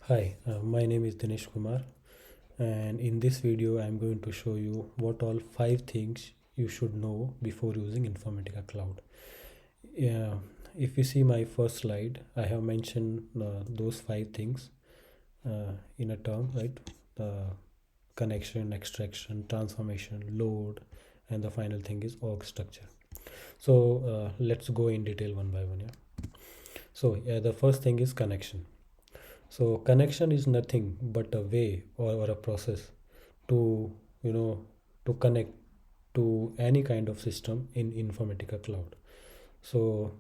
Hi, my name is Dinesh Kumar, and in this video, I'm going to show you what all 5 things you should know before using Informatica Cloud. Yeah, if you see my first slide, I have mentioned those 5 things in a term, right? Connection, extraction, transformation, load, and the final thing is org structure. So let's go in detail one by one. Yeah. So the first thing is connection. So connection is nothing but a way or a process to you know to connect to any kind of system in Informatica Cloud. So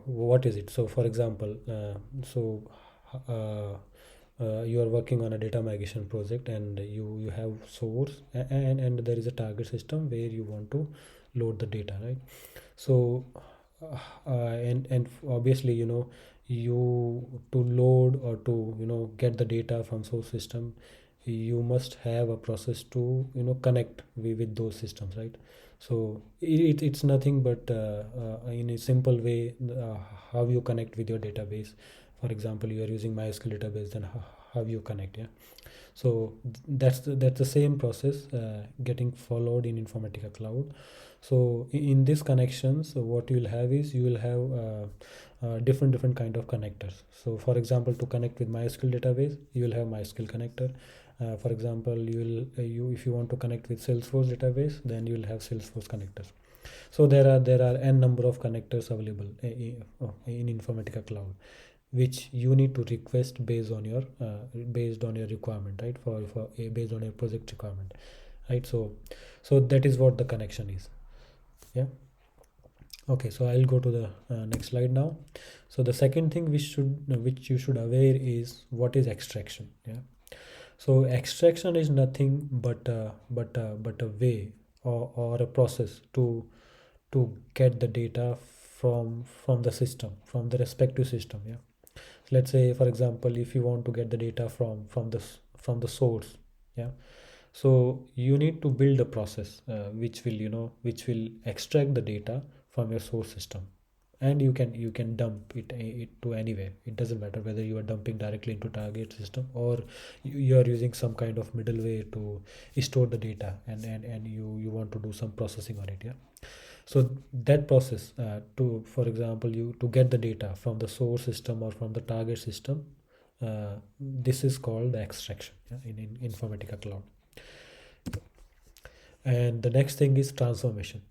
what is it? So for example, uh, you are working on a data migration project and you have source and there is a target system where you want to load the data, right? So and obviously you to load or to get the data from source system, you must have a process to connect with those systems, right? So it's nothing but in a simple way, how you connect with your database. For example, you are using MySQL database, then how you connect. Yeah. So that's the same process getting followed in Informatica Cloud. So in these connections, what you will have is you will have different kind of connectors. So for example, to connect with MySQL database, you will have MySQL connector. For example, you will you if you want to connect with Salesforce database, then you will have Salesforce connectors. So there are n number of connectors available in Informatica Cloud, which you need to request based on your requirement, right? For based on your project requirement, right? So that is what the connection is. Yeah. Okay, so I'll go to the next slide now. So the second thing which you should aware is what is extraction. Yeah. So extraction is nothing but a way or a process to get the data from the system, from the respective system. Yeah. Let's say, for example, if you want to get the data from the source. Yeah. So you need to build a process which will extract the data from your source system, and you can dump it to anywhere. It doesn't matter whether you are dumping directly into target system or you are using some kind of middleware to store the data, and you want to do some processing on it. Yeah. So that process, to for example, you to get the data from the source system or from the target system, this is called the extraction, yeah, in Informatica Cloud. And the next thing is transformation.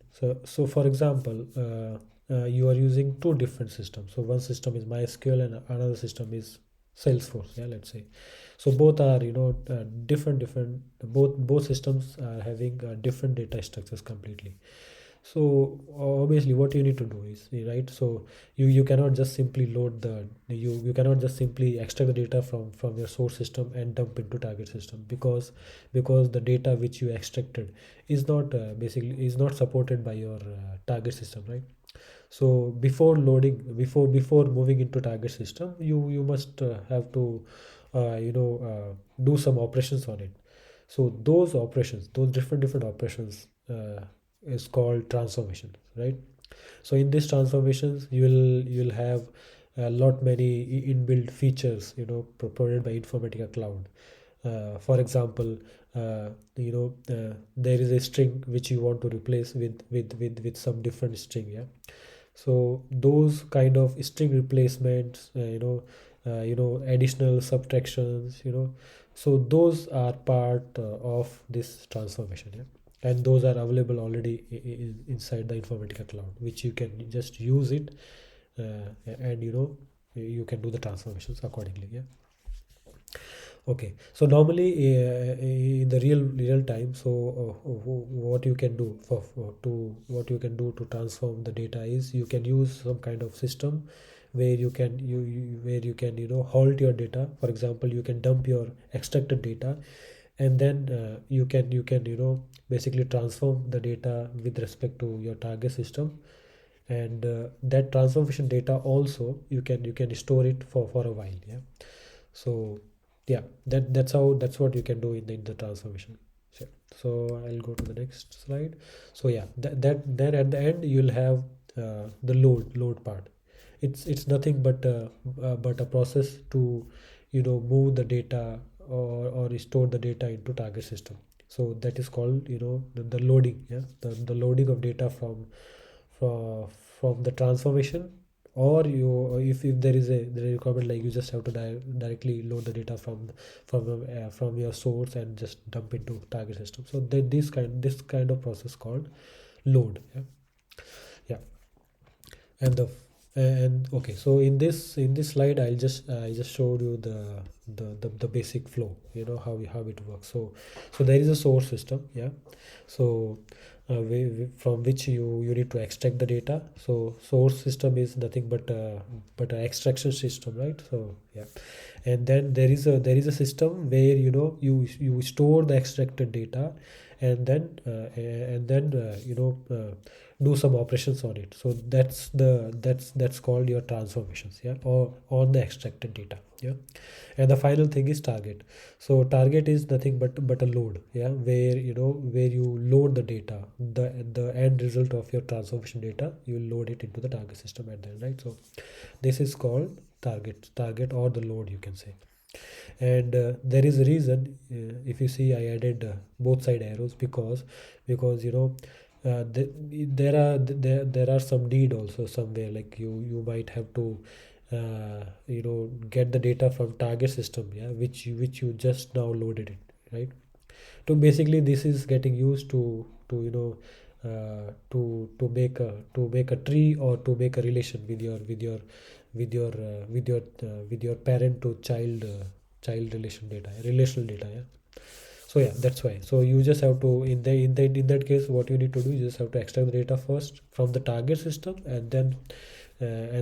So for example, you are using two different systems. So one system is MySQL and another system is Salesforce, yeah, let's say. So both are different. Both systems are having different data structures completely. So obviously what you need to do is, right, so you cannot just simply load the you cannot just simply extract the data from your source system and dump into target system, because the data which you extracted is not basically is not supported by your target system, right? So before moving into target system, you must have to do some operations on it. So those operations, those different operations, is called transformations, right? So in these transformations, you'll have a lot many inbuilt features, provided by Informatica Cloud. For example, there is a string which you want to replace with some different string. Yeah. So those kind of string replacements, additional subtractions, so those are part of this transformation. Yeah. And those are available already inside the Informatica Cloud, which you can just use it, and you can do the transformations accordingly. Yeah. Okay, so normally in the real time, so what you can do what you can do to transform the data is you can use some kind of system where you can halt your data. For example, you can dump your extracted data, and then you can basically transform the data with respect to your target system, and that transformation data also you can store it for a while. Yeah. So yeah, that's what you can do in the transformation. Sure. So I'll go to the next slide. So yeah, that then at the end you'll have the load part. It's nothing but a process to move the data or store the data into target system. So that is called the loading. Yeah, the loading of data from from the transformation, or if there is a requirement, like you just have to directly load the data from your source and just dump into target system. So that this kind of process called load. Yeah. Yeah. And the and okay, so in this slide, I just showed you the basic flow, how it works. So there is a source system. Yeah. So from which you need to extract the data. So source system is nothing but an extraction system, right? So yeah. And then there is a system where you store the extracted data, and then do some operations on it. So that's called your transformations. Yeah, or on the extracted data. Yeah. And the final thing is target. So target is nothing but a load. Yeah, where you load the data, the end result of your transformation data, you load it into the target system at the end, right? So this is called target or the load, you can say. And there is a reason, if you see, I added both side arrows, because there are some need also somewhere, like you might have to get the data from target system, yeah, which you just now loaded it, right? To basically, this is getting used to make a tree, or to make a relation with your parent to child relational data. Yeah. So yeah, that's why. So you just have to, in that case, what you need to do, you just have to extract the data first from the target system, and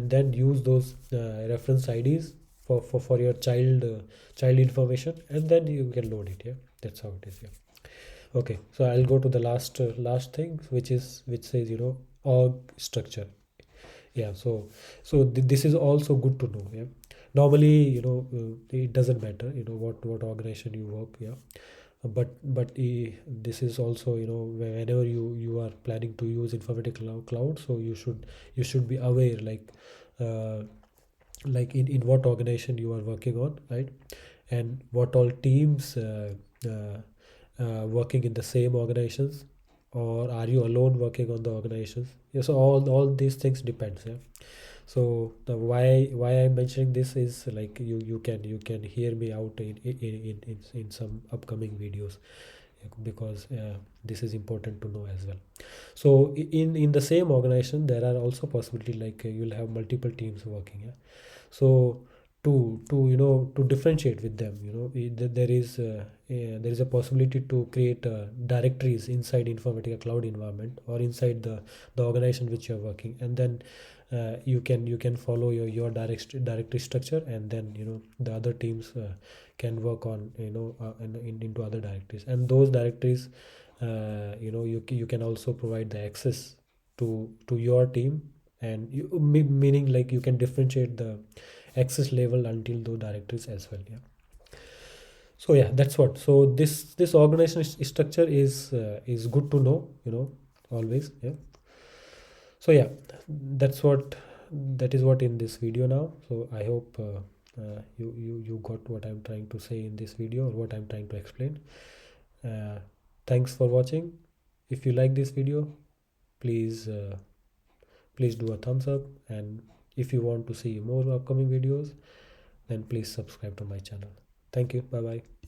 then use those reference IDs for your child information, and then you can load it. Yeah, that's how it is. Yeah. Okay, so I'll go to the last thing, which says org structure. Yeah. So this is also good to know. Yeah. Normally, it doesn't matter what organization you work. Yeah. But this is also, whenever you are planning to use Informatica Cloud, so you should be aware, uh, like in what organization you are working on, right? And what all teams working in the same organizations, or are you alone working on the organizations? Yeah, so all these things depends. Yeah. So the why I'm mentioning this is, like, you can hear me out in some upcoming videos, because this is important to know as well. So in the same organization, there are also possibility, like, you'll have multiple teams working. Yeah. So to differentiate with them, there is a possibility to create directories inside Informatica Cloud environment, or inside the organization which you're working, and then you can follow your directory structure, and then the other teams can work on, into other directories, and those directories, you can also provide the access to your team, and meaning, like, you can differentiate the access level until those directories as well. Yeah. So yeah, that's what. So this organization structure is good to know, always. Yeah. So yeah, that is what in this video now. So I hope you got what I'm trying to say in this video, or what I'm trying to explain. uh, Thanks for watching. If you like this video, please do a thumbs up, and if you want to see more upcoming videos, then please subscribe to my channel. Thank you. Bye bye.